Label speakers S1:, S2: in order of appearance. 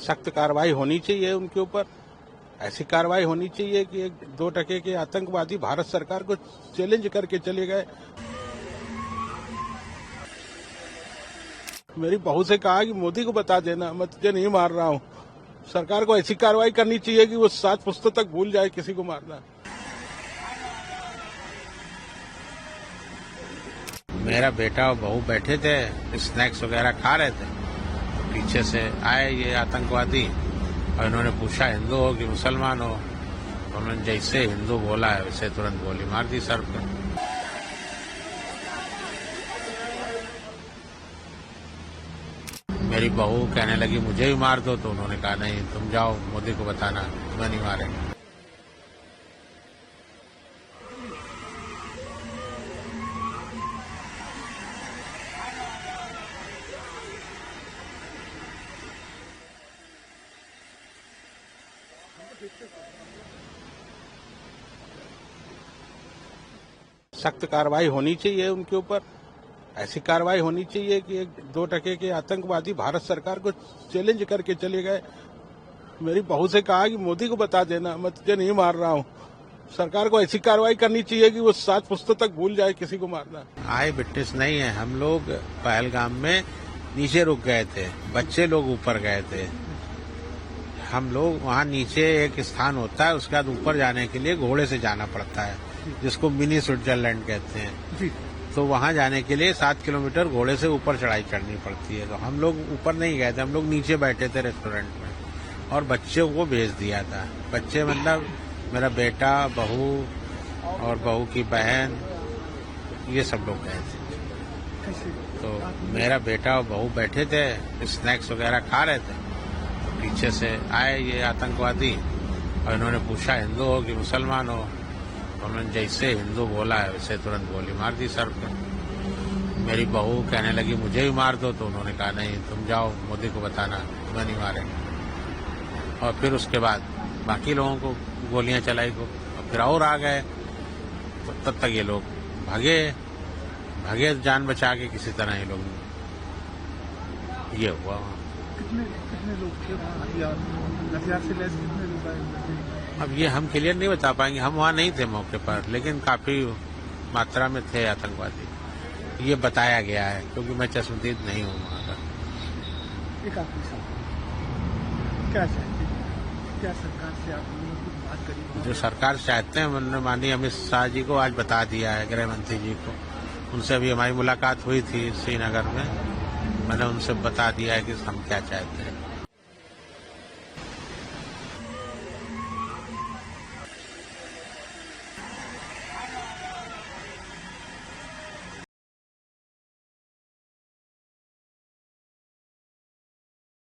S1: सख्त कार्रवाई होनी चाहिए उनके ऊपर। ऐसी कार्रवाई होनी चाहिए कि 1-2 टके के आतंकवादी भारत सरकार को चैलेंज करके चले गए। मेरी बहू से कहा कि मोदी को बता देना, मैं तुझे नहीं मार रहा हूँ। सरकार को ऐसी कार्रवाई करनी चाहिए कि वो 7 पुस्तक तक भूल जाए किसी को मारना।
S2: मेरा बेटा और बहू बैठे थे, स्नैक्स वगैरह खा रहे थे। पीछे से आए ये आतंकवादी और इन्होंने पूछा हिंदू हो कि मुसलमान हो। उन्होंने जैसे हिंदू बोला है वैसे तुरंत गोली मार दी सर पे। मेरी बहू कहने लगी मुझे भी मार दो, तो उन्होंने कहा नहीं, तुम जाओ मोदी को बताना, तुम्हें नहीं मारेंगे।
S1: सख्त कार्रवाई होनी चाहिए उनके ऊपर। ऐसी कार्रवाई होनी चाहिए कि 1-2 टके के आतंकवादी भारत सरकार को चैलेंज करके चले गए। मेरी बहू से कहा कि मोदी को बता देना, मैं तुझे नहीं मार रहा हूँ। सरकार को ऐसी कार्रवाई करनी चाहिए कि वो 7 पुस्तक तक भूल जाए किसी को मारना।
S2: आई विटनेस नहीं है। हम लोग पहलगाम में नीचे रुक गए थे, बच्चे लोग ऊपर गए थे। हम लोग वहाँ नीचे एक स्थान होता है, उसके बाद ऊपर जाने के लिए घोड़े से जाना पड़ता है, जिसको मिनी स्विट्जरलैंड कहते हैं। तो वहाँ जाने के लिए 7 किलोमीटर घोड़े से ऊपर चढ़ाई चढ़नी पड़ती है। तो हम लोग ऊपर नहीं गए थे, हम लोग नीचे बैठे थे रेस्टोरेंट में और बच्चों को भेज दिया था। बच्चे मतलब मेरा बेटा, बहू और बहू की बहन, ये सब लोग गए थे। तो मेरा बेटा और बहू बैठे थे, स्नैक्स वगैरह खा रहे थे। पीछे से आए ये आतंकवादी और इन्होंने पूछा हिंदू हो कि मुसलमान हो। उन्होंने जैसे हिंदू बोला है वैसे तुरंत गोली मार दी सर पे। मेरी बहू कहने लगी मुझे भी मार दो, तो उन्होंने कहा नहीं, तुम जाओ मोदी को बताना, तुम्हें नहीं मारेंगे। और फिर उसके बाद बाकी लोगों को गोलियां चलाई को, और फिर और आ गए। तो तब तक ये लोग भागे जान बचा के किसी तरह ये लोग। ये हुआ वहाँ।
S3: कितने लोग थे हथियार से लैस कितने लोग आए?
S2: अब ये हम क्लियर नहीं बता पाएंगे, हम वहाँ नहीं थे मौके पर, लेकिन काफी मात्रा में थे आतंकवादी, ये बताया गया है, क्योंकि मैं चश्मदीद नहीं हूँ वहाँ का।
S3: एक आखिरी सवाल, क्या चाहते हैं, क्या सरकार से आप कुछ बात करें?
S2: जो सरकार चाहते हैं, माननीय अमित शाह जी को आज बता दिया है, गृह मंत्री जी को। उनसे अभी हमारी मुलाकात हुई थी श्रीनगर में, मैंने उनसे बता दिया है कि हम क्या चाहते हैं।